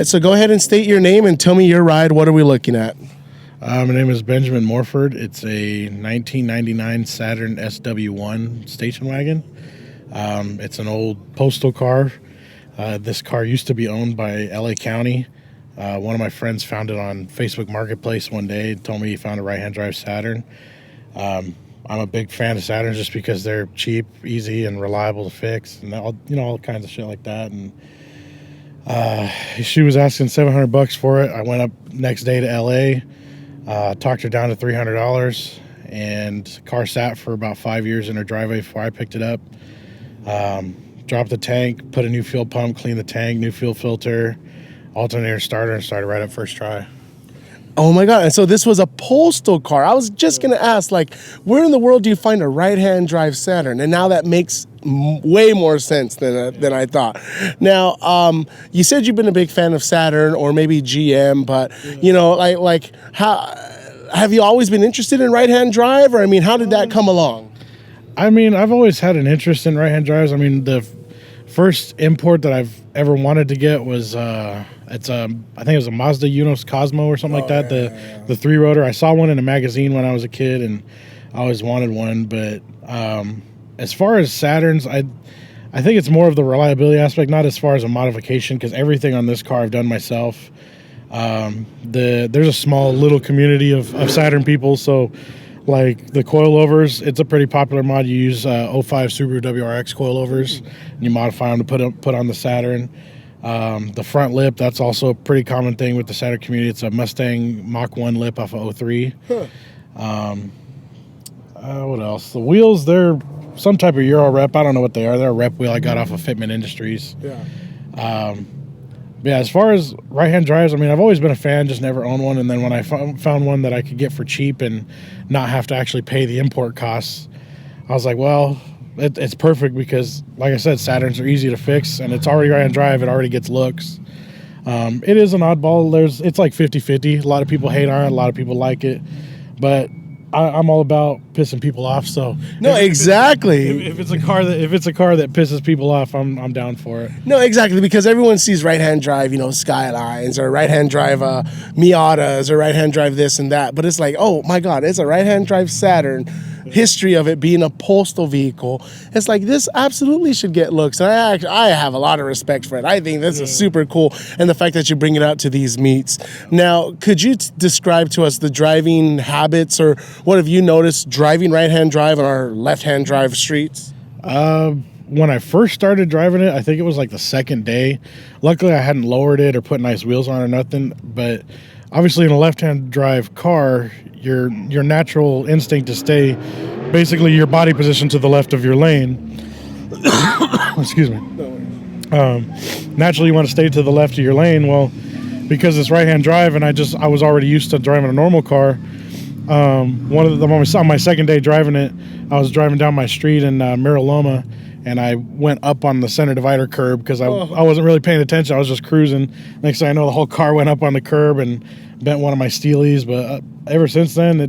right, so go ahead and state your name and tell me your ride. What are we looking at? My name is Benjamin Morford. It's a 1999 Saturn SW1 station wagon. It's an old postal car. This car used to be owned by LA County. One of my friends found it on Facebook Marketplace one day and told me he found a right-hand drive Saturn. I'm a big fan of Saturns just because they're cheap, easy, and reliable to fix, and all kinds of shit like that. And she was asking $700 for it. I went up next day to LA, talked her down to $300, and the car sat for about 5 years in her driveway before I picked it up. Dropped the tank, put a new fuel pump, cleaned the tank, new fuel filter, alternator starter, and started right up first try. Oh my God. And so this was a postal car. I was just going to ask, like, where in the world do you find a right-hand drive Saturn? And now that makes way more sense than I thought. Now, you said you've been a big fan of Saturn or maybe GM, but, how have you always been interested in right-hand drive? Or, I mean, how did that come along? I mean, I've always had an interest in right-hand drives. I mean, the first import that I've ever wanted to get was I think it was a Mazda Unos Cosmo or something like that. The 3-rotor. I saw one in a magazine when I was a kid, and I always wanted one. But as far as Saturns, I think it's more of the reliability aspect, not as far as a modification, because everything on this car I've done myself. There's a small little community of Saturn people, so like the coilovers, it's a pretty popular mod. You use 05 Subaru WRX coilovers, and you modify them to put on the Saturn. The front lip, that's also a pretty common thing with the Saturn community. It's a Mustang Mach 1 lip off of 03. What else? The wheels, they're some type of Euro rep. I don't know what they are. They're a rep wheel I got off of Fitment Industries. Yeah, as far as right-hand drives, I mean, I've always been a fan, just never owned one. And then when I found one that I could get for cheap and not have to actually pay the import costs, I was like, well, it's perfect because, like I said, Saturns are easy to fix, and it's already right-hand drive. It already gets looks. It is an oddball. It's like 50-50. A lot of people hate on it. A lot of people like it. But I'm all about pissing people off. So no, exactly. If it's a car that pisses people off, I'm down for it. No, exactly, because everyone sees right-hand drive, Skylines, or right-hand drive Miatas, or right-hand drive this and that. But it's like, oh my God, it's a right-hand drive Saturn. History of it being a postal vehicle. It's like, this absolutely should get looks. And I have a lot of respect for it. I think this is super cool. And the fact that you bring it out to these meets. Now, could you describe to us the driving habits, or what have you noticed driving right-hand drive on our left-hand drive streets? When I first started driving it, I think it was like the second day. Luckily, I hadn't lowered it or put nice wheels on or nothing. But obviously, in a left-hand drive car, your natural instinct to stay basically your body position to the left of your lane. Excuse me. Naturally, you want to stay to the left of your lane. Well, because it's right-hand drive, and I was already used to driving a normal car. On my second day driving it, I was driving down my street in Mira Loma, and I went up on the center divider curb because I wasn't really paying attention. I was just cruising. Next thing I know, the whole car went up on the curb and bent one of my steelies. But ever since then,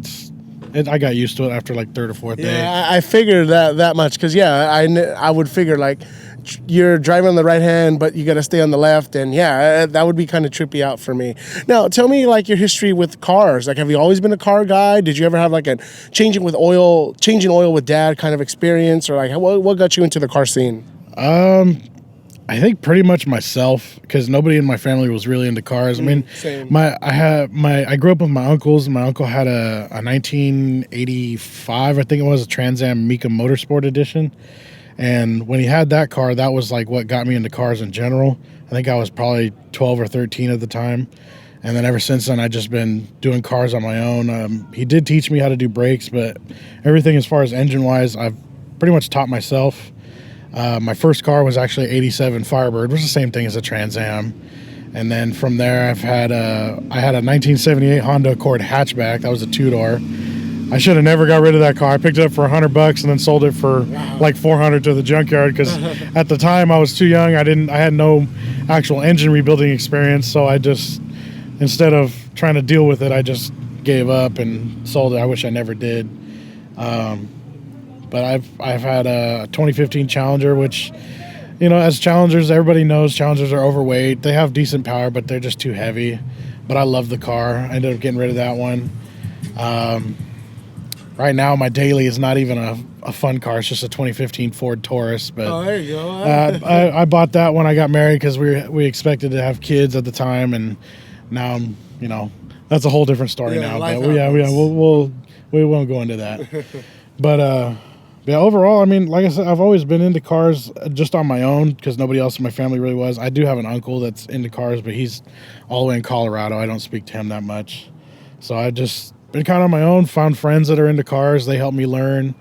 I got used to it after like third or fourth day. Yeah, I figured that much because, I would figure like you're driving on the right hand, but you got to stay on the left. And that would be kind of trippy out for me. Now, tell me like your history with cars. Like, have you always been a car guy? Did you ever have like a changing oil with dad kind of experience? Or like, what got you into the car scene? I think pretty much myself, because nobody in my family was really into cars. I mean, same. I grew up with my uncles. My uncle had a 1985, I think it was, a Trans Am Mika Motorsport Edition. And when he had that car, that was like what got me into cars in general. I think I was probably 12 or 13 at the time. And then ever since then, I've just been doing cars on my own. He did teach me how to do brakes, but everything as far as engine-wise, I've pretty much taught myself. My first car was actually an 87 Firebird, which is the same thing as a Trans Am. And then from there, I had a 1978 Honda Accord hatchback. That was a two-door. I should have never got rid of that car. I picked it up for $100 and then sold it for like $400 to the junkyard because at the time I was too young. I had no actual engine rebuilding experience, so I just, instead of trying to deal with it, I just gave up and sold it. I wish I never did. But I've had a 2015 Challenger, which you know, as Challengers, everybody knows Challengers are overweight. They have decent power, but they're just too heavy. But I love the car. I ended up getting rid of that one. Right now, my daily is not even a fun car. It's just a 2015 Ford Taurus. But there you go. I bought that when I got married because we expected to have kids at the time, and now I'm, you know, that's a whole different story now. But we won't go into that. But yeah, overall, I mean, like I said, I've always been into cars just on my own because nobody else in my family really was. I do have an uncle that's into cars, but he's all the way in Colorado. I don't speak to him that much. So I just been kind of on my own, found friends that are into cars. They helped me learn.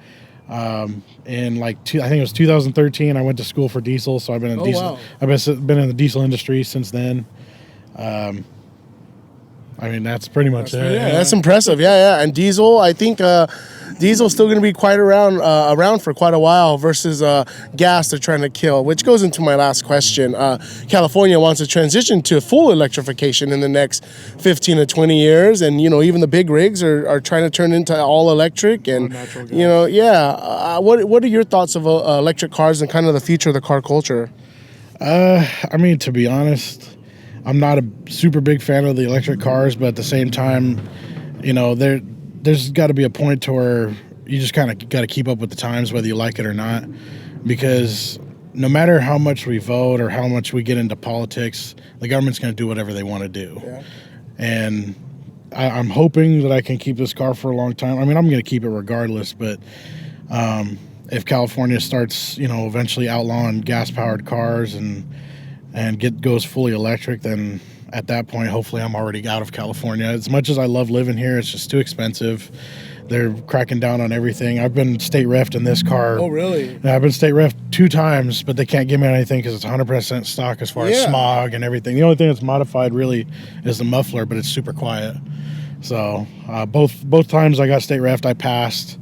In like I think it was 2013, I went to school for diesel. So I've been in diesel. Wow. I've been in the diesel industry since then. I mean, that's pretty much it. Yeah, that's impressive. Yeah. And diesel, I think diesel's still going to be quite around for quite a while versus gas they're trying to kill, which goes into my last question. California wants to transition to full electrification in the next 15 to 20 years. And, you know, even the big rigs are trying to turn into all electric. And, you know, what are your thoughts of electric cars and kind of the future of the car culture? I mean, to be honest, I'm not a super big fan of the electric cars, but at the same time, you know, there's got to be a point to where you just kind of got to keep up with the times, whether you like it or not, because no matter how much we vote or how much we get into politics, the government's going to do whatever they want to do. Yeah. And I'm hoping that I can keep this car for a long time. I mean, I'm going to keep it regardless, but if California starts, you know, eventually outlawing gas-powered cars and goes fully electric, then at that point, hopefully I'm already out of California. As much as I love living here, it's just too expensive. They're cracking down on everything. I've been state refed in this car. Oh, really? I've been state refed 2 times, but they can't give me anything because it's 100% stock as far as smog and everything. The only thing that's modified really is the muffler, but it's super quiet. So both times I got state refed, I passed.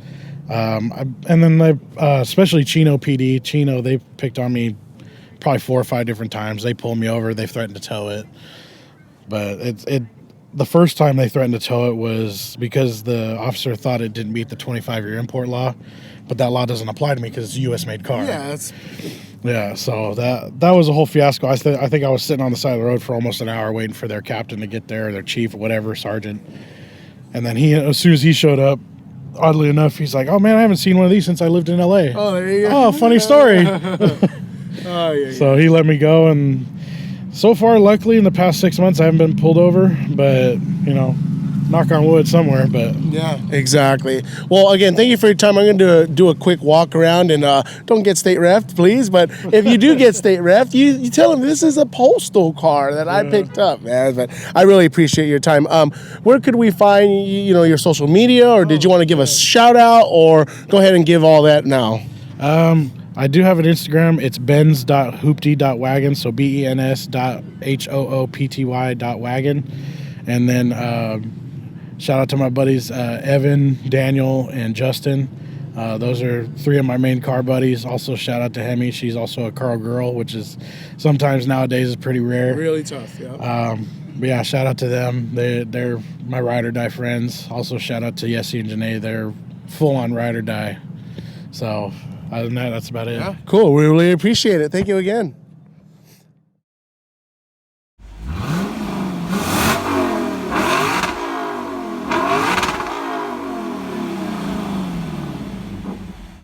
And then especially Chino PD. Chino, they picked on me probably 4 or 5 different times. They pulled me over. They threatened to tow it. But the first time they threatened to tow it was because the officer thought it didn't meet the 25-year import law, but that law doesn't apply to me because it's a U.S.-made car. Yeah, so that was a whole fiasco. I think I was sitting on the side of the road for almost an hour waiting for their captain to get there, their chief or whatever, sergeant. And then as soon as he showed up, oddly enough, he's like, "Oh man, I haven't seen one of these since I lived in L.A." Oh, there you go. Oh, funny story. So he let me go, and so far, luckily, in the past 6 months, I haven't been pulled over, but, you know, knock on wood somewhere, but. Yeah, exactly. Well, again, thank you for your time. I'm going to do a quick walk around, and don't get state refed, please, but if you do get state refed, you tell them this is a postal car that I picked up, man. But I really appreciate your time. Where could we find, you know, your social media, or did you want to give a shout out, or go ahead and give all that now? I do have an Instagram. It's bens.hoopty.wagon, so bens.hoopty.wagon. And then shout out to my buddies Evan, Daniel, and Justin. Those are 3 of my main car buddies. Also, shout out to Hemi. She's also a car girl, which is sometimes nowadays is pretty rare. Really tough, yeah. But yeah, shout out to them. They're my ride or die friends. Also, shout out to Yessie and Janae. They're full-on ride or die. So other than that, that's about it. Yeah, cool. We really appreciate it. Thank you again.